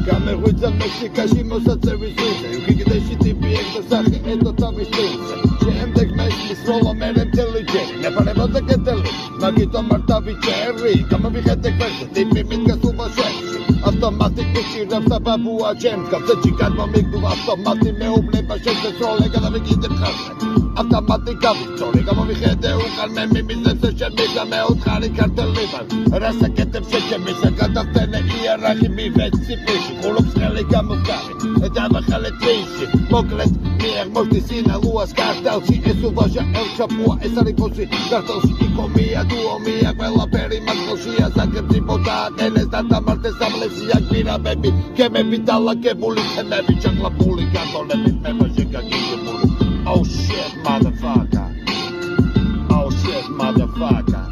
გამეღვიძა მექსიკაში მოსაწევის ზურზე უკიდეში ტიპი ეგდო სახე ედო თავის წინზე შემდეგ მესმის როლა მერე მთელი ჯერი მეფარებოდა კეთილი მაგითო მართავი ჯერი გამოვიხედე კვერზე ტიპი მიდგა სულბაშებში ავტომატიკი რაფსა ბაბუა ჩემს კაცი გადმომიგდო ავტომატი მეუბნება შეძლეს როლე გადავიკიდებ ხარზე ავტომატიკა ვიწორე გამოვიხედე უკან მე მიმიზებს შემიგა მეოთხარი ქართელი ვარ რასაკეთებ შეჩემისა გადავთენე იარაღი მივეცი ფიში ყოლობს ხელი გამოგდავი დავახალე თეიში მოკლედ მიაღმოხდი სინალუას კარტელში ეს უბაშა ელჩაპუა ეს არის ბოსი კარტელში იკომია დუომია ყველაფერი მართლშია საკეთებო დააკენეს და დამარდეს სამლექსია გვირაბები გემები დალაგებული თემები ჩაკლაპული განდონებით მემოჟე გაგიგებული Oh shit motherfucker Oh shit motherfucker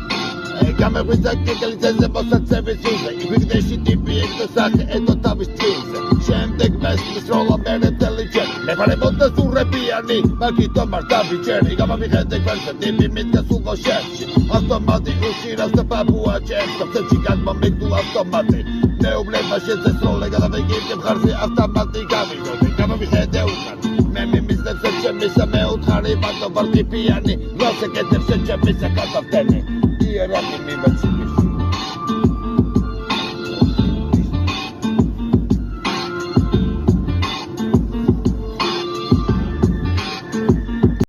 გამეღვიძა კეკლიძეზე მოსაწევის ზურზე იგვიგდეში ტიპი ეგდო სახე ედო თავის წინზე შემდეგ მესმის როლა მერე მთელი ჯერი მეფარებოდა ზურებიანი მაგითო მართავი ჯერი გამოვიხედე კვერზე ტიპი მიდგა სულბაშებში ავტომატი უშირავს და ბაბუა ჩემს კაცი გადმომიგდო ავტომატი მეუბნება შეძლეს როლე გადავიკიდე მხარზე ავტომატი გამიგდო გამოვიხედე უკან მე მიმიზებს შემისა მეოთხარი ბატო ვარ ტიპიანი რასაკეთებ შეჩემისა გადავთენე იარაღი მივეცი